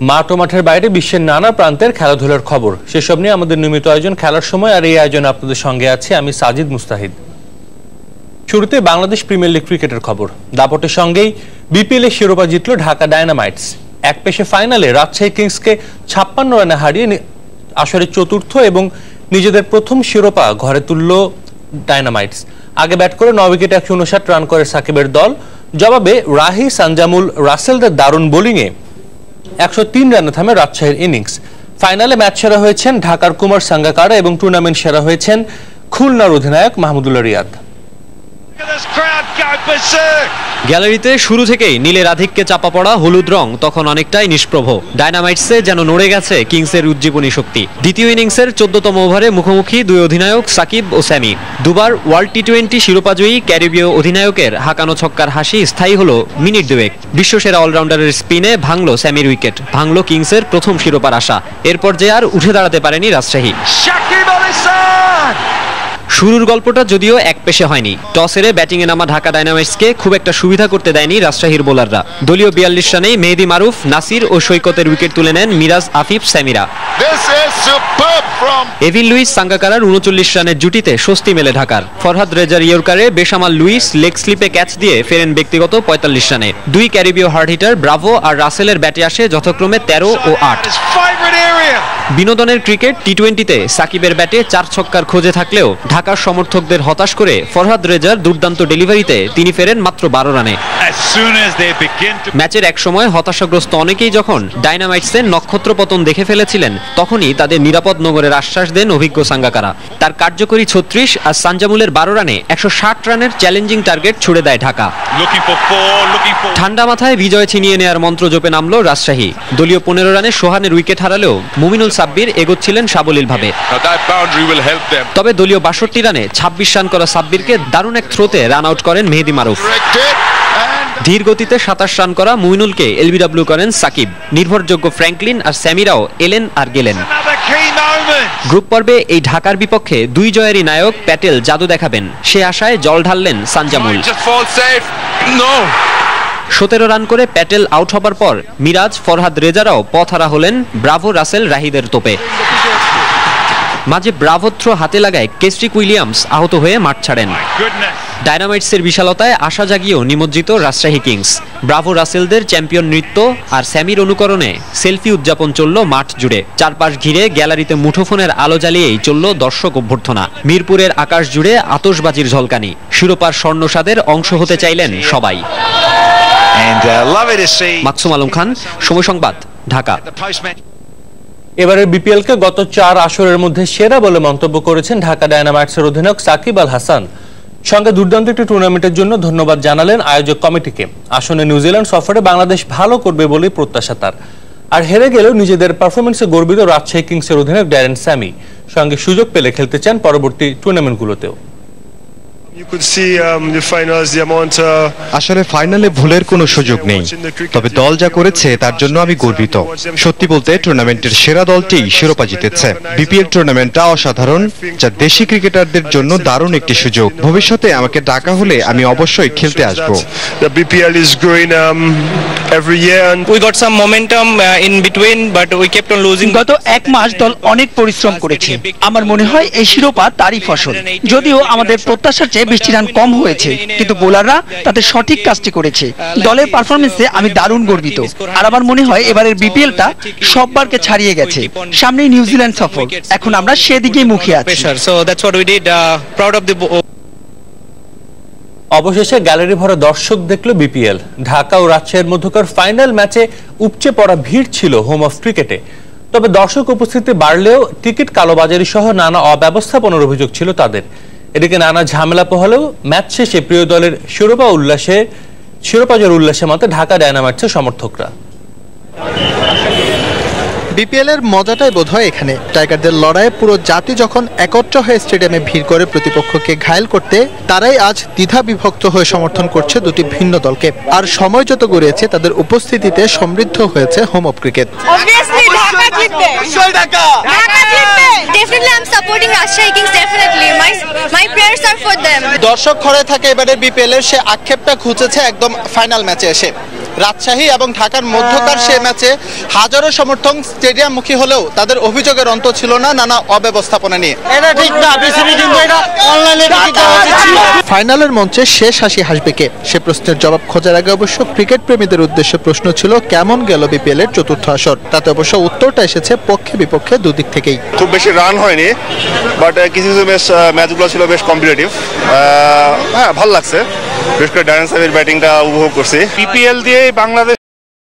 মাঠ ও মাঠের বাইরে বিশ্বের নানা প্রান্তের খেলাধুলার খবর, সেসব নিয়ে আমাদের নিয়মিত আয়োজন খেলার সময়। আর এই আয়োজনে আপনাদের সঙ্গে আছি আমি সাজিদ মুস্তাহিদ। শুরুতে বাংলাদেশ প্রিমিয়ার লিগ ক্রিকেটের খবর। দাপটের সঙ্গেই বিপিএল এর শিরোপা জিতল ঢাকা ডায়নামাইটস। এক পেশে ফাইনালে রাজশাহী কিংসকে 56 রানে হারিয়ে আসরের চতুর্থ এবং নিজেদের প্রথম শিরোপা ঘরে তুলল ডায়নামাইটস। আগে ব্যাট করে 9 উইকেটে 159 রান করে সাকিবের দল। জবাবে রাহি, সানজামুল, রাসেলদের দারুণ বোলিংয়ে 103 রানে থামে রাজশাহীর ইনিংস। ফাইনালে ম্যাচ সেরা হয়েছেন ঢাকার কুমার সাঙ্গাকারা এবং টুর্নামেন্ট সেরা হয়েছেন খুলনার অধিনায়ক মাহমুদুল্লাহ রিয়াদ। গ্যালারিতে শুরু থেকেই নীলের আধিক্যে চাপা পড়া হলুদ রং তখন অনেকটাই নিষ্প্রভ। ডায়নামাইটসে যেন নড়ে গেছে কিংসের উজ্জীবনী শক্তি। দ্বিতীয় ইনিংসের 14তম ওভারে মুখোমুখি দুই অধিনায়ক সাকিব ও স্যামি। দুবার ওয়ার্ল্ড টি20 শিরোপাজয়ী ক্যারিবীয় অধিনায়কের হাঁকানো ছক্কার হাসি স্থায়ী হলো মিনিট দুয়েক। বিশ্বসেরা অলরাউন্ডারের স্পিনে ভাঙল স্যামির উইকেট, ভাঙল কিংসের প্রথম শিরোপার আশা। এরপর যে আর উঠে দাঁড়াতে পারেনি রাজশাহী। শুরুর গল্পটা যদিও এক পেশে হয়নি। টস হেরে ব্যাটিংয়ে নামা ঢাকা ডায়নামাইটসকে খুব একটা সুবিধা করতে দেয়নি রাজশাহীর বোলাররা। দলীয় 42 রানেই মেহেদী মারুফ, নাসির ও সৈকতের উইকেট তুলে নেন মিরাজ, আফিফ, স্যামিরা। এভিন লুইস, সাঙ্গাকারার 39 রানের জুটিতে স্বস্তি মেলে ঢাকার। ফরহাদ রেজার ইয়র্কারে বেসামাল লুইস লেগ স্লিপে ক্যাচ দিয়ে ফেরেন ব্যক্তিগত 45 রানে। দুই ক্যারিবীয় হার্ড হিটার ব্রাভো আর রাসেলের ব্যাটে আসে যথাক্রমে 13 ও 8। বিনোদনের ক্রিকেট টি20তে সাকিবের ব্যাটে 4 ছক্কার খোঁজে থাকলেও ঢাকার সমর্থকদের হতাশ করে ফরহাদ রেজার দুর্দান্ত ডেলিভারিতে তিনি ফেরেন মাত্র 12 রানে। ম্যাচের এক সময় হতাশাগ্রস্ত অনেকেই যখন ডায়নামাইটসের নক্ষত্র পতন দেখে ফেলেছিলেন, তখনই তাদের নিরাপদ নগরের আশ্বাস দেন অভিজ্ঞ সাঙ্গাকারা। তার কার্যকরী 36 আর সানজামুলের 12 রানে 160 রানের চ্যালেঞ্জিং টার্গেট ছুড়ে দেয় ঢাকা। ঠান্ডা মাথায় বিজয় ছিনিয়ে নেয়ার মন্ত্র জপে নামলো রাজশাহী। দলীয় 15 রানে সোহানের উইকেট হারালেও মুমিনুল সাব্বির এগোচ্ছিলেন সাবলীলভাবে। তবে দলীয় 62 রানে 26 রান করা সাব্বিরকে দারুণ এক থ্রোতে রান আউট করেন মেহেদী মারুফ। ধীর গতিতে 27 রান করা মুমিনুলকে এলবিডব্লিউ করেন সাকিব। নির্ভরযোগ্য ফ্র্যাঙ্কলিন আর স্যামিরাও এলেন আর গেলেন। গ্রুপ পর্বে এই ঢাকার বিপক্ষে 2 জয়েরই নায়ক প্যাটেল জাদু দেখাবেন, সে আশায় জল ঢাললেন সানজামুল। 17 রান করে প্যাটেল আউট হবার পর মিরাজ, ফরহাদ রেজারাও পথহারা হলেন ব্রাভো, রাসেল, রাহিদের তোপে। মাঝে ব্রাভো থ্রো হাতে লাগায় কেস্ট্রিক উইলিয়ামস আহত হয়ে মাঠ ছাড়েন। ডায়নামাইটসের বিশালতায় আশা জাগিয়েও নিমজ্জিত রাজশাহী কিংস। ব্রাভো, রাসেলদের চ্যাম্পিয়ন নৃত্য আর স্যামির অনুকরণে সেলফি উদযাপন চলল মাঠ জুড়ে। চারপাশ ঘিরে গ্যালারিতে মুঠোফোনের আলো জ্বালিয়েই চলল দর্শক অভ্যর্থনা। মিরপুরের আকাশ জুড়ে আতশবাজির ঝলকানি। শিরোপার স্বর্ণস্বাদের অংশ হতে চাইলেন সবাই। মাকসুম আলম খান, সময় সংবাদ, ঢাকা। এবারের বিপিএল কে গত 4 আসরের মধ্যে সেরা বলে মন্তব্য করেছেন ঢাকা ডায়নামাইটসের অধিনায়ক সাকিব আল হাসান। সঙ্গে দুর্দান্ত একটি টুর্নামেন্টের জন্য ধন্যবাদ জানালেন আয়োজক কমিটিকে। আসনে নিউজিল্যান্ড সফরে বাংলাদেশ ভালো করবে বলে প্রত্যাশা তার। আর হেরে গেলেও নিজেদের পারফরমেন্সে গর্বিত রাজশাহী কিংসের অধিনায়ক ড্যারেন স্যামি। সঙ্গে সুযোগ পেলে খেলতে চান পরবর্তী টুর্নামেন্টগুলোতেও। আসলে ফাইনালে ভুলের কোনো সুযোগ নেই, তবে দল যা করেছে তার জন্য আমি গর্বিত। সত্যি বলতে টুর্নামেন্টের সেরা দলটি শিরোপা জিতেছে। বিপিএল টুর্নামেন্টটা অসাধারণ, যা দেশি ক্রিকেটারদের জন্য দারুণ একটি সুযোগ। ভবিষ্যতে আমাকে ডাকা হলে আমি অবশ্যই খেলতে আসব। গত 1 মাস দল অনেক পরিশ্রম করেছে। আমার মনে হয় এই শিরোপা তারই ফসল। যদিও আমাদের প্রত্যাশার চেয়ে 20 রান কম হয়েছে, কিন্তু বোলাররা তাদের সঠিক কাজটি করেছে। দলের পারফরমেন্সে আমি দারুণ গর্বিত। আর আমার মনে হয় এবারের বিপিএলটা সববারকে ছাড়িয়ে গেছে। সামনেই নিউজিল্যান্ড সফর, এখন আমরা সেদিকেই মুখে আছি। অবশেষে গ্যালারি ভরা দর্শক দেখলো বিপিএল। ঢাকা ও রাজশাহীর মধ্যকার ফাইনাল ম্যাচে উপচে পড়া ভিড় ছিল হোম অফ ক্রিকেটে। তবে দর্শক উপস্থিতি বাড়লেও টিকিট কালোবাজারি সহ নানা অব্যবস্থাপনার অভিযোগ ছিল তাদের। এদিকে নানা ঝামেলা পোহালেও ম্যাচ শেষে প্রিয় দলের শিরোপা জয়ের উল্লাসে মাতে ঢাকা ডায়নামাইটসের সমর্থকরা। বিপিএল এর মজাটাই বোধহয় এখানে। টাইগারদের লড়াইয়ে পুরো জাতি যখন একত্র হয়ে স্টেডিয়ামে ভিড় করে প্রতিপক্ষকে ঘায়েল করতে, তারাই আজ দ্বিধা বিভক্ত হয়ে সমর্থন করছে দুটি ভিন্ন দলকে। আর সময় যত গড়িয়েছে তাদের উপস্থিতিতে সমৃদ্ধ হয়েছে হোম অফ ক্রিকেট। দর্শক ঘরে থাকে এবারে বিপিএল এর সে আক্ষেপটা ঘুচেছে একদম ফাইনাল ম্যাচে এসে। রাজশাহী এবং ঢাকার মধ্যকার সে ম্যাচে হাজারো সমর্থক স্টেডিয়ামমুখী হলেও তাদের অভিযোগের অন্ত ছিল না নানা অব্যবস্থাপনা নিয়ে। ফাইনালের মঞ্চে শেষ হাসি হাসবে কে, সে প্রশ্নের জবাব খোঁজার আগে অবশ্য ক্রিকেট প্রেমীদের উদ্দেশ্যে প্রশ্ন ছিল কেমন গেল বিপিএল এর চতুর্থ আসর। তাতে অবশ্য উত্তরটা এসেছে পক্ষে বিপক্ষে দুদিক থেকেই। খুব বেশি রান হয়নি, বাট কিছু কিছু ম্যাচগুলো ছিল বেশ কম্পিটিটিভ। হ্যাঁ, ভালো লাগছে, বিশেষ করে ডায়ন সাহেবের ব্যাটিংটা উপভোগ করছি। বিপিএল দিয়ে বাংলাদেশ